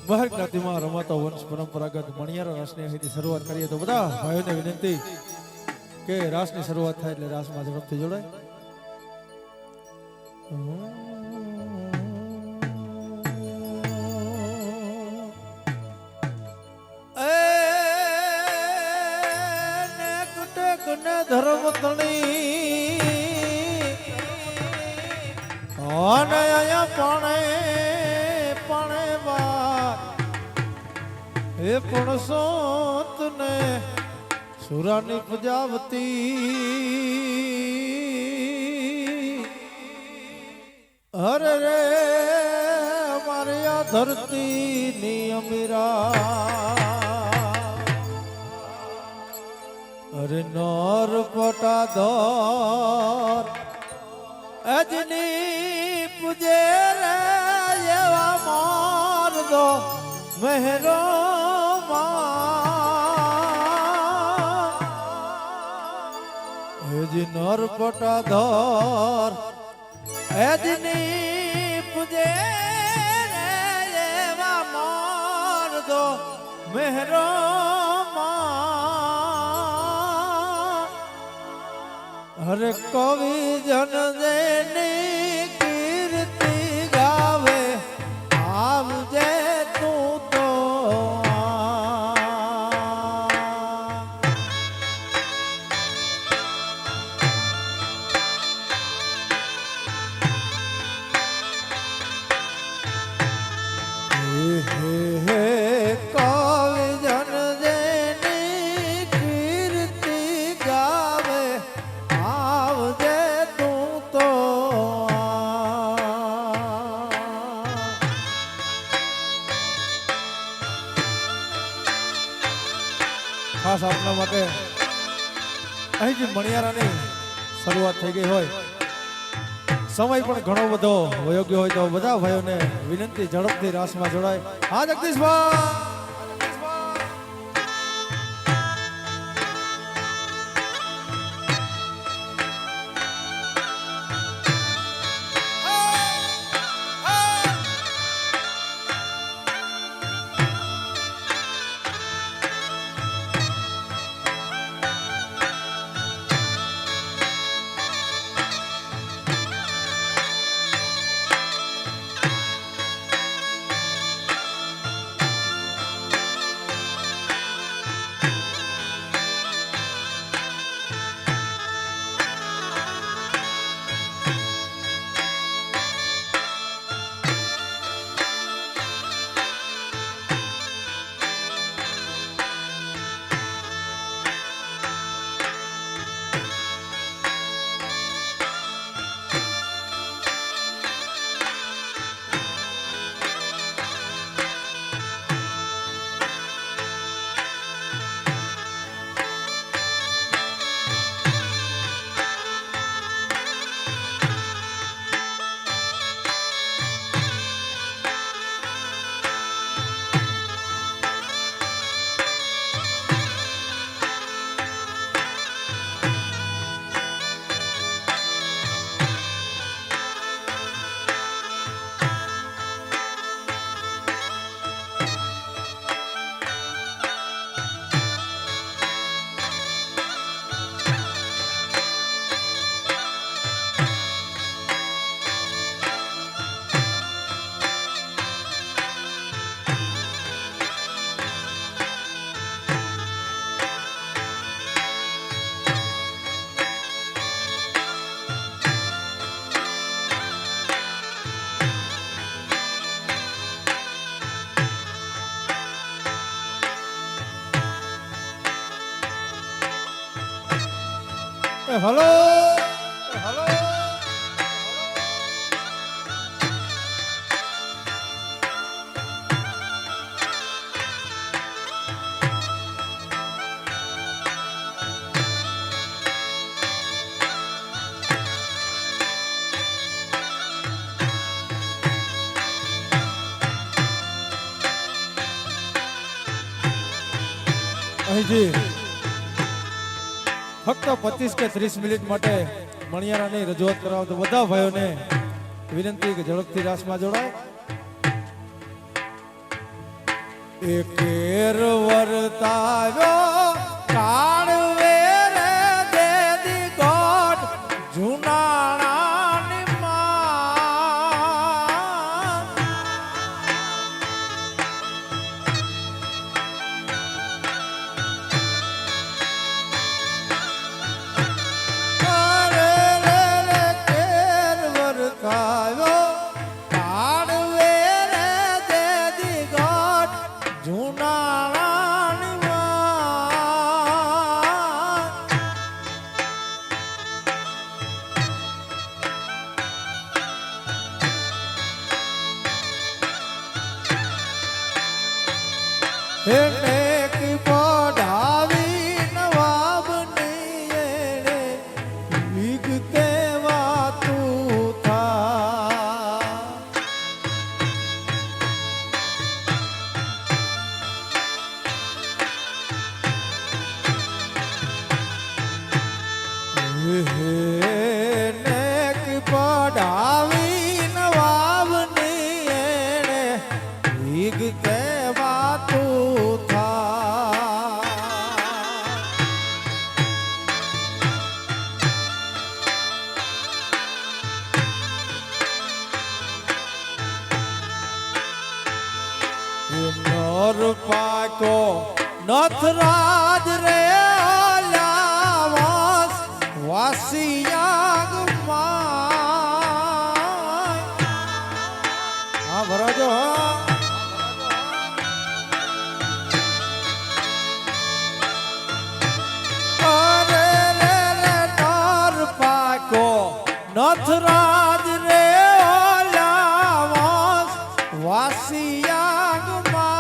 મહર જ્ઞાતિમાં રમાતો વંશ પરંપરાગત મણિયારા રાસની અહીંથી શરૂઆત કરીએ તો બધા ભાઈઓને વિનંતી કે રાસની શરૂઆત થાય એટલે રાસમાં ઝડપથી જોડાય. ધર્મ તણી અને આયા પાણે પાણે વા એ પણ સોત ને સુરાની પ્રજાવતી અરે રે અમારી આ ધરતી ની અમીરા અરે નર પટાધર અજની પૂજે રે એવા માર દો મહેરો અજી નર પટાધર અજની પૂજે રે એવા માર દો મહેરો હરે કવિ જન દેની કીર્તિ ગાવે આવજે તું તો હે કવિ જન દેની કીર્તિ ગાવે ખાસ આપના માટે અહીંથી મણિયારાની શરૂઆત થઈ ગઈ હોય સમય પણ ઘણો બધો વયોગ્ય હોય તો બધા ભાઈઓને વિનંતી ઝડપથી રાસમાં જોડાય. હા જગદીશભાઈ હલો હલો અહીંથી ફક્ત 25 કે 30 મિનિટ માટે મણિયારાની રજૂઆત કરાવતો બધા ભાઈઓને વિનંતી કે ઝડપથી રાસમાં જોડાય. એ કેર વર્તાવ્યો કાળવે રે દેદી ગોટ જુનાણાની માં અરે રે રે કેર વર્તાવ્યો કાળવે રે દેદી ગોટ જુનાણાની માં એને કી પઢાવી નવાબની એણે વિગ કહેવાતું થા એને કી પઢાવી નવાબની એણે વિગ કહેવાતું થા નર પાકો નથરાજ રે ઓલાવાસ વાસિયાગ માં હા ભરાજો અરે રે રે નર પાકો નથરાજ રે ઓલાવાસ વાસિયાગ માં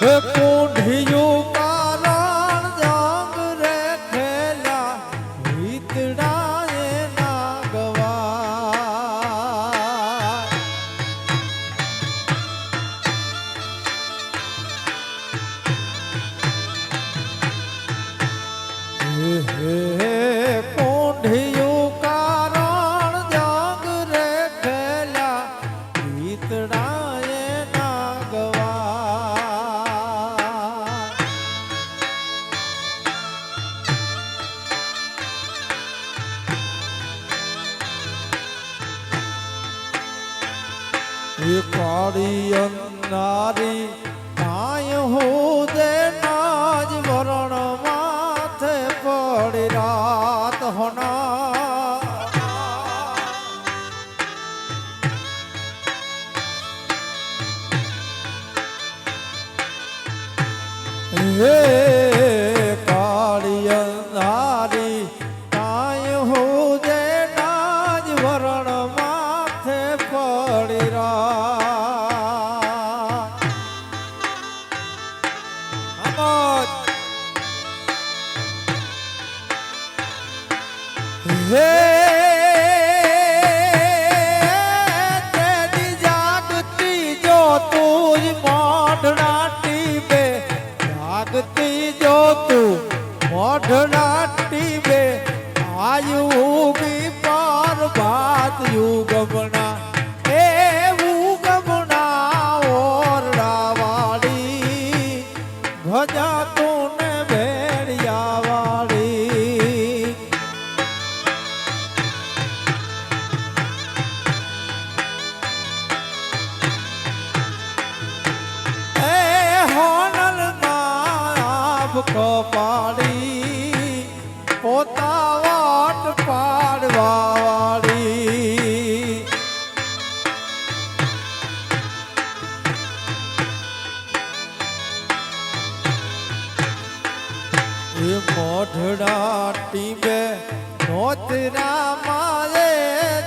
હે કોઢિયું કારણ જંગ રે ખેલા વીતડાએ ના ગવાય કોઢિયું કારણ જંગ રે ખેલા વીતડાએ ના ગવાય એ કાળી અંધારી કાય હું દે નાજ વરણ માથે પડી રાત હોના હે કાળી અંધારી કાય હું દે નાજ વરણ માથે પડી રાત આમોદ હે તેદી જાગતી જો તું મોઢડા ટીબે જાગતી જો તું મોઢડા ટીબે આયુગી પર ભાત યુગમના એ ઉગમના ઓરડા વાળી ભજા તું ને ભેડિયા વાળી એ હોનલ નાભ કપાડી પોતા વાટ પાડવા વાળી એ મોઢડા ટીબે નોતરા માએ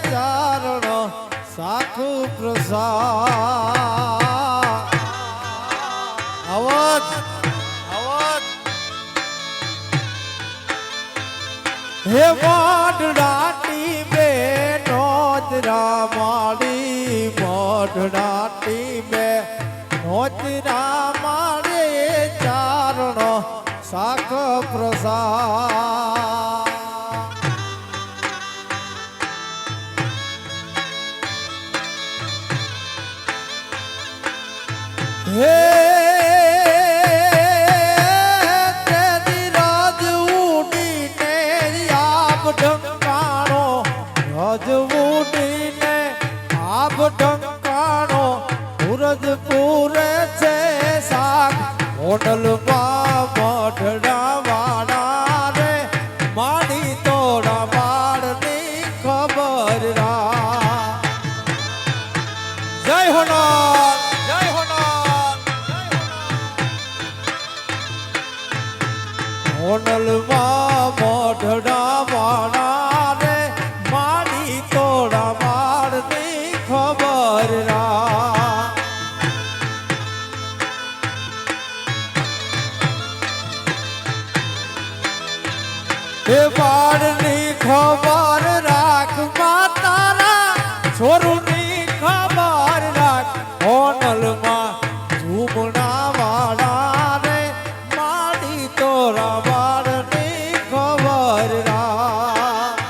ચારણ સાખ પ્રસાદ અવધ અવધ હે મોઢડા ટીબે નોતરા માડી મોઢડા ટીબે નોતરા માડે ચારણ શાક પ્રસાદ હે તેની રાજ ઉડીને આપ ઢંકાણો રાજ ઉડીને આપ ઢંકાણો પૂરજ પૂરે છે શાક હોટલમાં મઢડા વાળા રે માડી તોડા બાળની ખબર રા જય હોનાર જય હોનાર હોટલમાં મઢડા વાળા રે માડી તોડા બાળની ખબર રા એ બાળની ખબર રાખ માતારા છોરુની ખબર રાખ હોનલમાં ઝૂમણા વાળા રે માડી તોરા બાળની ખબર રાખ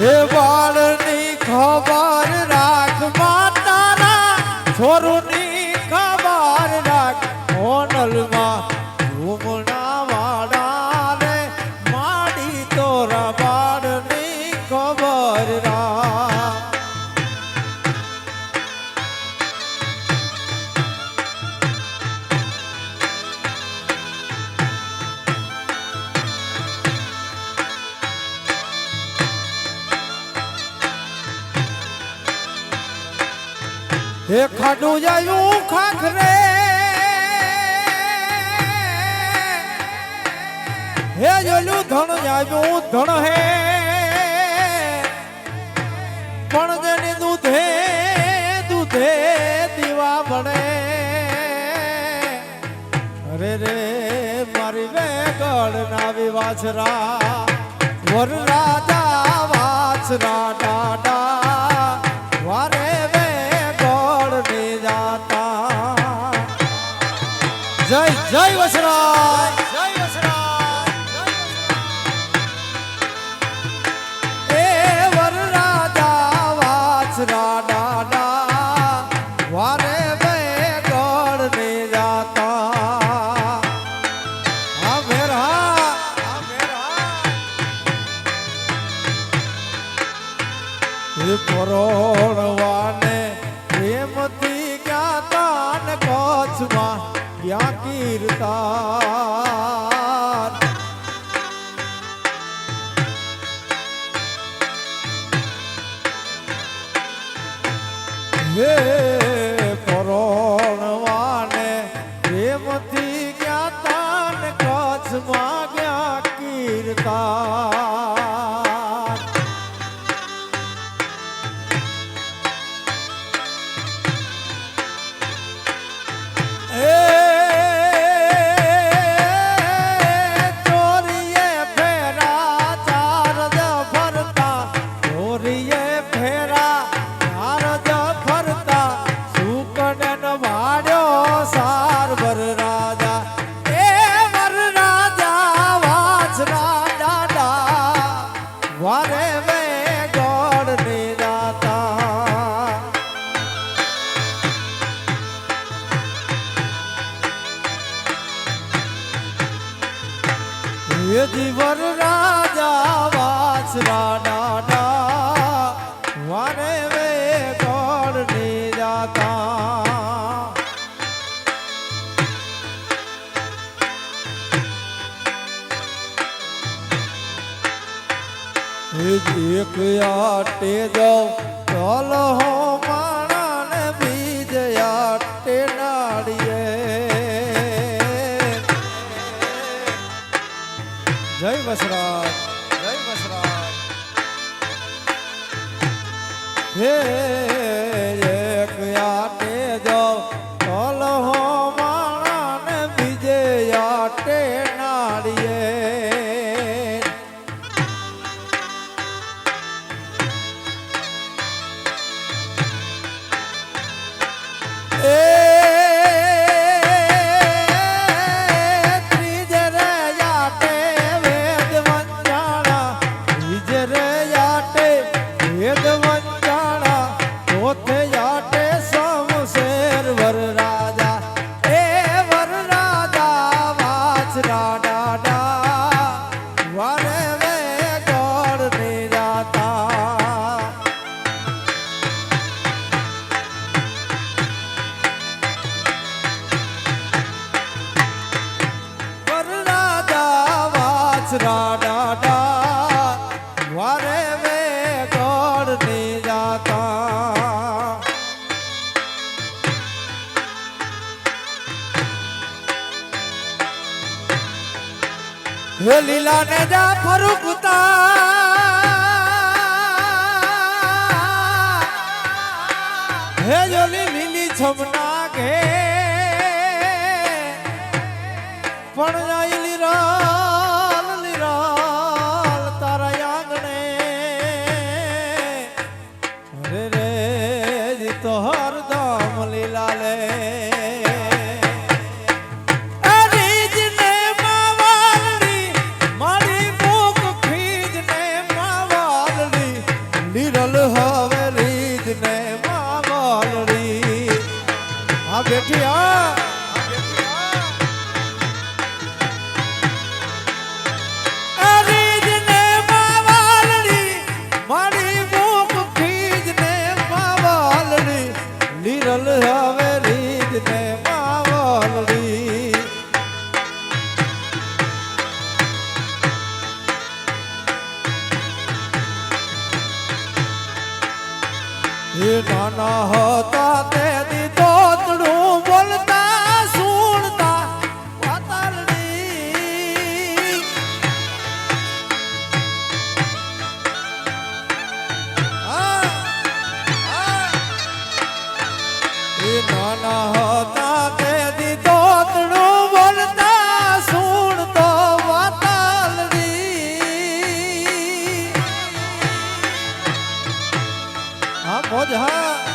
એ બાળની ખબર રાખ માતારા છોરુની ખબર રાખ હોનલમાં ઝૂમણા વાળા રે માડી તોરા બાળની ખબર રાખ હે ખાડું જાયું ખાખરે હે જોલું ધણ જાયું ધણ હે પણ જેની દૂધે દૂધે દીવા બને અરે રે મારી વેગળ ના વિવાછરા વર રાજા વાછરા ડાડા વારે જય જય વસરાજ જય વસરાજ એ વર રાજા વાછરા ડાડા વારે બે ગળ ને જાતા હા મેરા એ પરોણવાને પ્રેમથી જ્ઞાતા ને કચ્છમાં ક્યાં કીર્તાન હે પરોણવાને પ્રેમથી જ્ઞાતા ને કચ્છમાં ક્યાં કીર્તાન વારે વે ગોળ ને દાતા એ જીવર રાજા વાછરા ડાડા વારે વે ગોળ ને દાતા એક આટે જાઉં ચાલ હો માણા ને બીજ આટે નાડીએ જય વસરાજ જય વસરાજ હે એક આટે જાઉં ચાલ હો માણા ને બીજે આટે નાડીએ હે લીલા ને જા ફરુકતા હે જોલી લીલી છમના ઘે પણ જાય લીરાલ લીરાલ તારા આંગણે રે રે જી તો હરદમ લીલા લે નાના હતા તે દી તોતડું બોલતા સુણતા વાતાલડી નાના હતા તે દી તોતડું બોલતા સુણતો વાતાલડી હા મોજ હા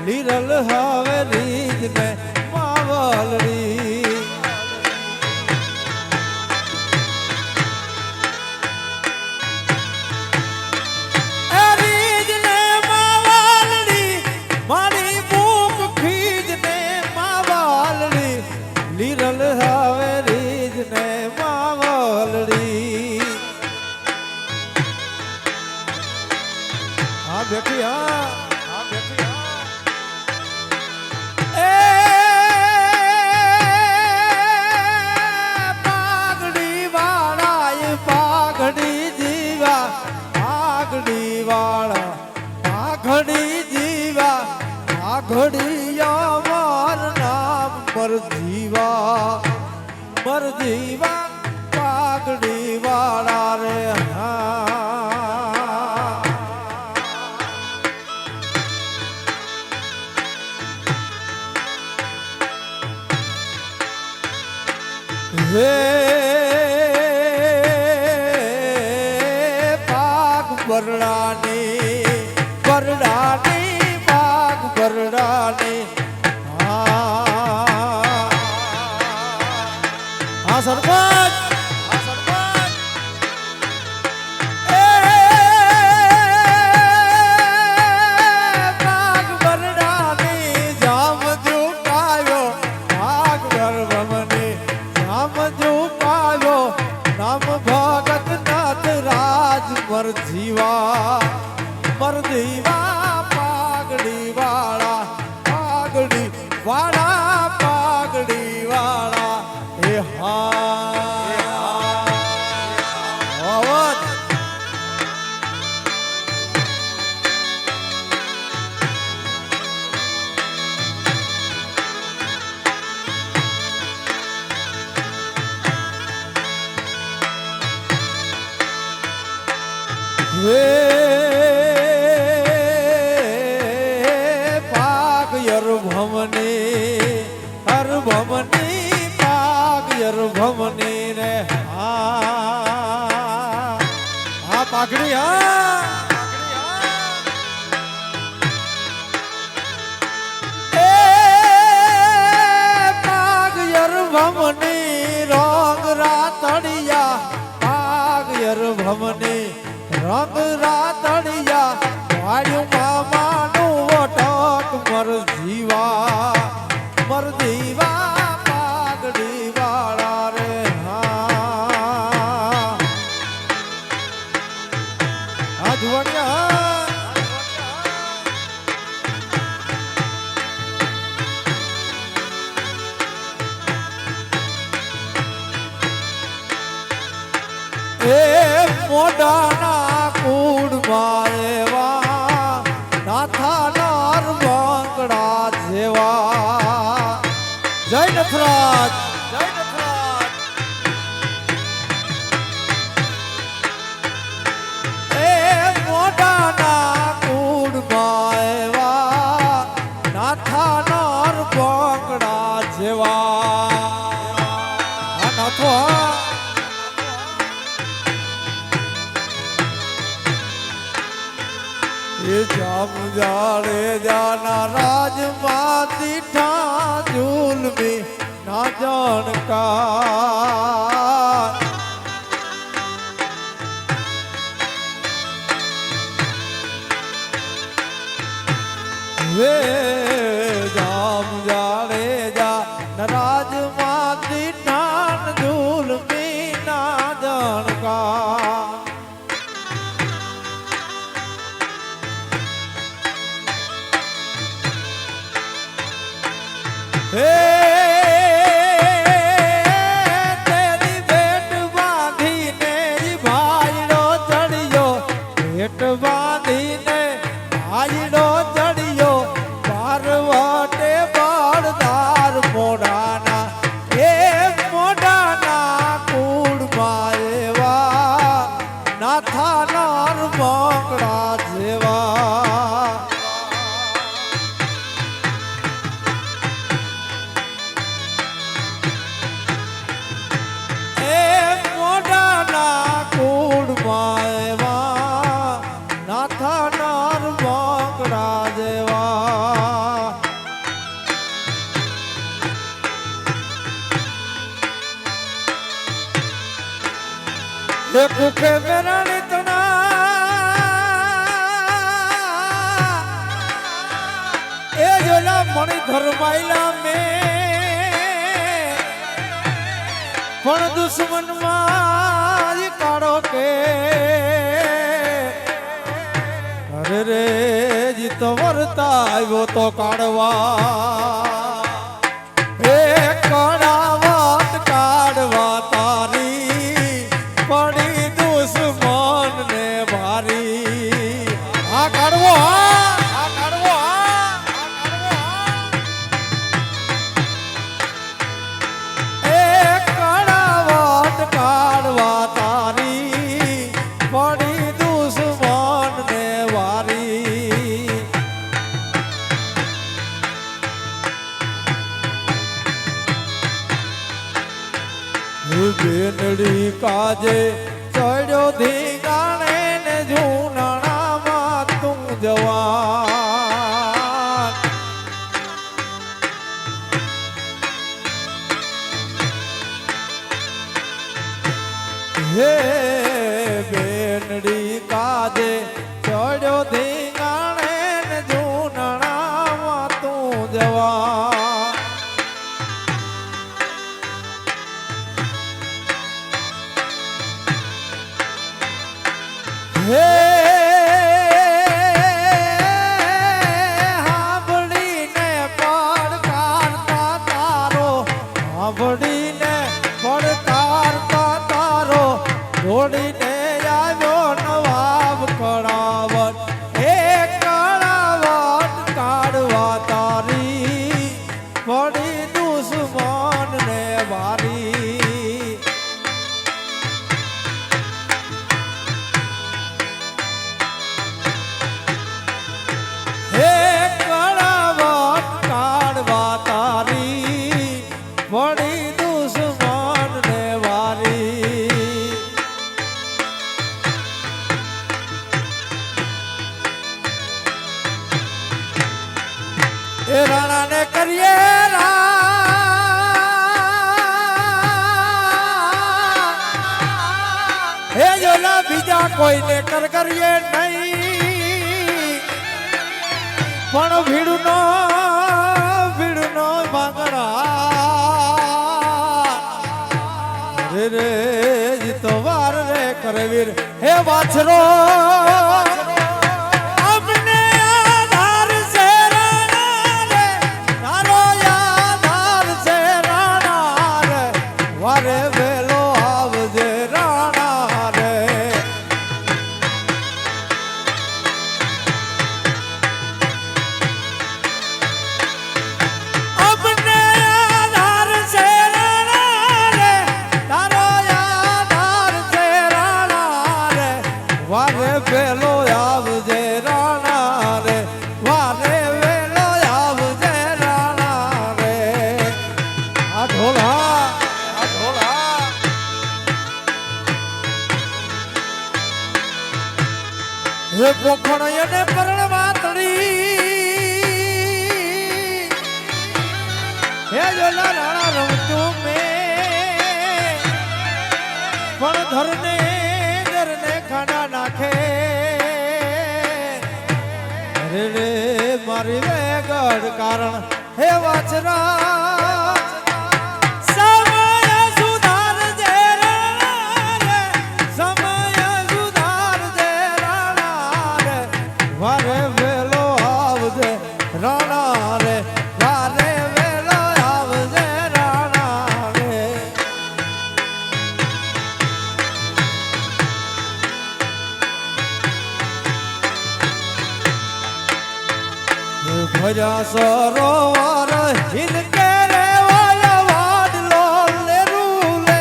લીરલ હવે રીજ ને માવલડી એ રીજ ને માવલડી મારી ભૂખ ખીજ ને માવલડી લીરલ હવે રીજ ને માવલડી હા બેઠી હા ઘડિયા માર નામ મર જીવા પાઘડી વાળા રે વે પાઘ બરડાની બરડાની હા સરપંચ એ પાઘ બરડાની જામ ઝુકાયો પાઘ ગર્ભમની જામ ઝુકાયો નામ ભગત નાથ રાજ મર જીવા પાઘડી વાળા પાઘડી વાળા એ હા હરભમની પાઘ યરભમની રે હા પાઘડી હા એ પાઘ યરભમની રંગ રાતડિયા પાઘ યરભમની રંગ રાતડિયા વાળ્યું મામાનું વટક મર જીવા પાઘડી વાળા રે હા જુવાનિયા નખરાજ, જય નખરાજ. એ મોઢાના કુળમાં એવા નાથાના બોકડા જેવા નાથો એ જામ જાડે જાના રાજમાં દીઠા ઝૂલમી ના જાણકાર વે જામ જાડે જા રાજમાં દીઠા ઝૂલમી ના જાણકાર તેરી ભેટ બાંધીને ભાઈડો ચડ્યો ભેટ બાંધીને ભાઈડો ચડ્યો પારવટે બળદાર મોઢાના એ મોઢાના કુળમાં એવા નાથાના મોકળા જેવા નાથાનાર મોકળા જેવા ભૂખે મેરાણી તણા એ જોલા મણી ધરમાયલા મેં પણ દુશ્મનમાં કાઢો કે અરે રે જીતો વરતા આવ્યો તો કાઢવા હે કડાવત કાઢવા તારી પડી દુશ્મન ને ભારી આ કાઢવો આ કાઢવો એ કડાવત કાઢવા તારી પડી દુશ્મન ને વારી બેનડી કાજે ચડ્યો ધીંગાણે ને જૂનાણામાં તું જવાન હે બેનડી કાજે ચડ્યો ધીંગાણે ને જૂનાણામાં તું જવાન હે હાંભળીને પડકારતા તારો હાંભળીને પડકારતા તારો દોડીને આવ્યો નવાબ કળાવત એ કળાવત કાઢવા તારી પડી દુશ્મન ને વારી હે કળાવત કાઢવા તારી પડી દુશ્મન ને વારી એ રાણાને કરીએ હે જોલા બીજા કોઈને કરીએ નહીં પણ ભીડનો માંગણા રે જીતો વાર રે કરવીર હે વાછરો અમને આધાર છે રાણા રે તારો આધાર છે રાણા રે વારે વેલો આવજે રાણા રે અમને આધાર એ પોખણ અને પરણવાતડી હે જોલા રાણા રમતું મેં પણ ધરને ખાના નાખે રે મારી વેગડ કારણ હે વાચરા સમય સુધારજે રાણા સમય સુધારજે રાણા રે વારે વેલો આવજે રાણા રે વારે વેલો આવજે રાણા રે ભજા સરોવર હિલકે રે વાયા વાદલો લે રૂલે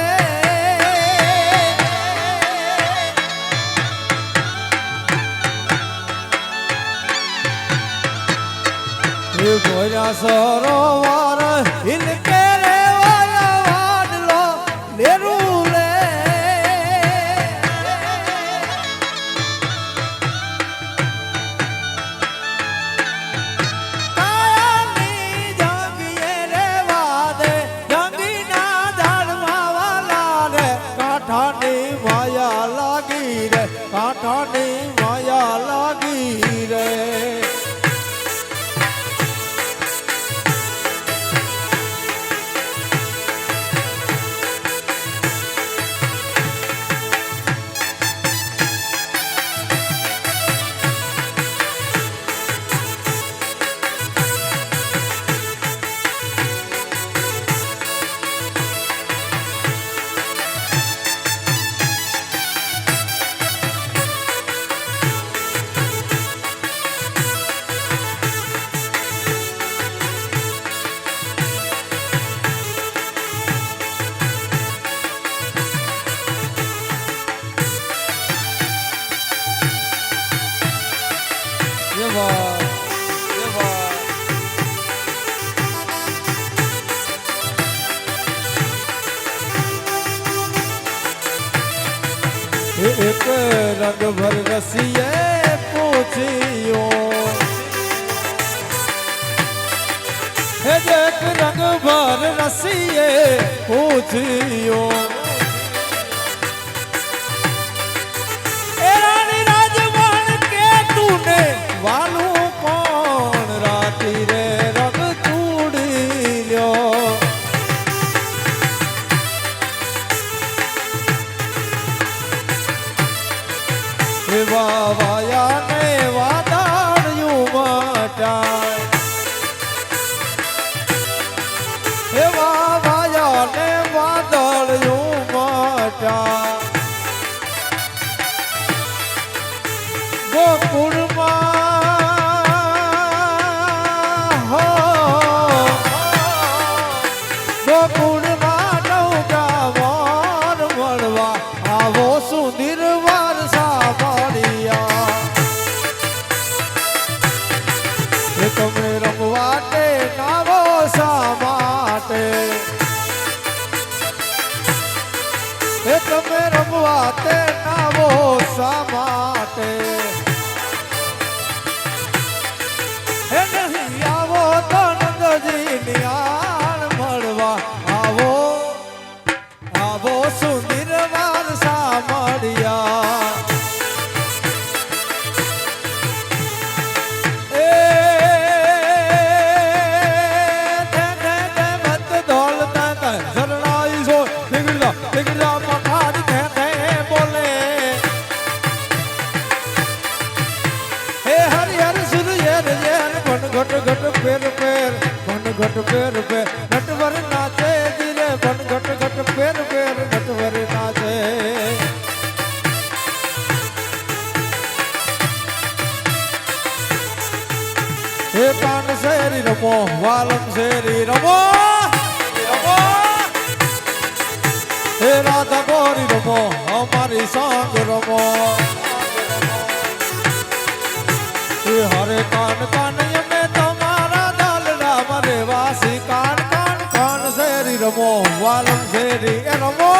ભજા સરોવર હિલકે રે વાયા વાદલો લે રૂલે કાંઠાની માયા લાગી રે એક રંગ ભર રસીએ પૂછ્યો એક રંગ ભર રસીએ પૂછ્યો એ રાણી રાજવણ કે તુને વાલું કોણ રાતી રે રંગ તૂડી લ્યો વાયા ને વાદાળ્યું મટાય એવા વાયા ને વાદળ્યું મટાય ગોકુળમાં હો ગોકુળમાં નૌકા મોર મળવા આવો સુધીર વારસા તમે રમવાટે નાવો શા માટે તમે રમવાટે નાવો શા માટે નહીં આવો તો નંદજી નિયાણ મળવા આવો આવો સુંદર વારસા મળ્યા ઘટ પેર પેર બન ઘટ પેર પેર નટવર નાચે ધીરે બન ઘટ પેર પેર નટવર નાચે હે કાન શેરી રમો વાલમ શેરી રમો હે રાધા ગોરી રમો અમારી સંગ રમો હે હરે કાન કાન વાસી કાન કાન કાન શેરી રમો વાલમ શેરી એ રમો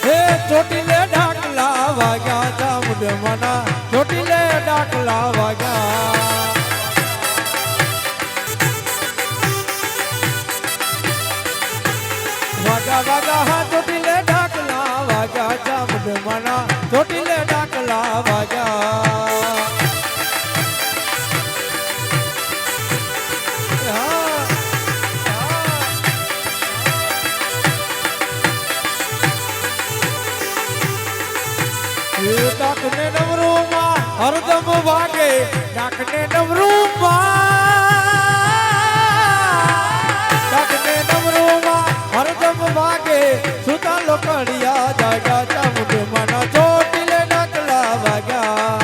હે ચોટીલે ઢાકલા વાગે ચામુંડ માના ચોટીલે ડાકલા વાગ્યા વાગા વાગા હા ચોટીલે ડાકલા વાગ્યા ચામુંડ માના ચોટીલે ડાકલા વાગ્યા ડાકને ડમરૂમાં હરદમ વાગે ડાકને ડમરૂમાં હરદમ વાગે સુતા લોકડિયા જાગ્યા ચામુંડ માના ચોટીલે ડાકલા વાગ્યા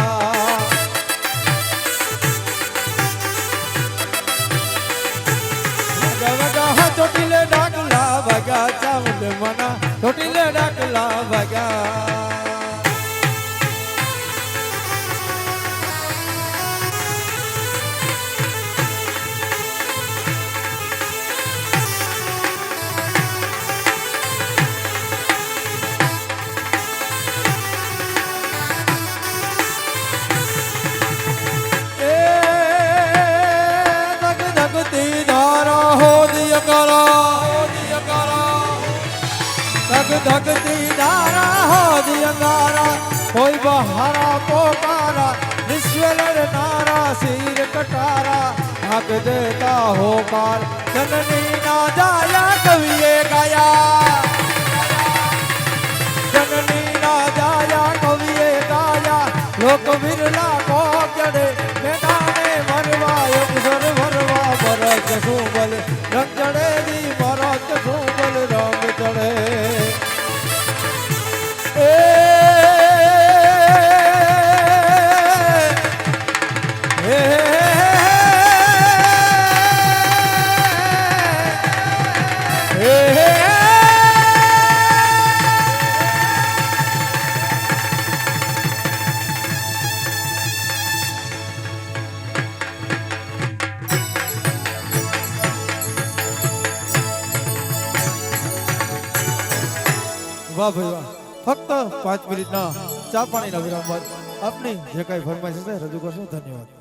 વાગા હા ચોટીલે ડાકલા વાગ્યા ચામુંડ માના ચોટીલે ડાકલા વાગ્યા ધગતી ધારા હો દિયંગારા કોઈ બહારા પોકારા નિશ્વલ નારા શીર કટારા ભાગ દેતા હોકાર જનની ના જાયા કવિએ ગાયા જનની ના જાયા કવિએ ગાયા લોક વિરલા કો ચડે મેદાને મરવા અક્ષર ભરવા મરજ સુબલ રંગ ચડે દી મરજ સુબલ રંગ ચડે વાહ ભાઈ વાહ ફક્ત 5 મિનિટના ચા પાણીના વિરામ બાદ આપની જે કાંઈ ફરમાઈશ છે રજૂ કરશો ધન્યવાદ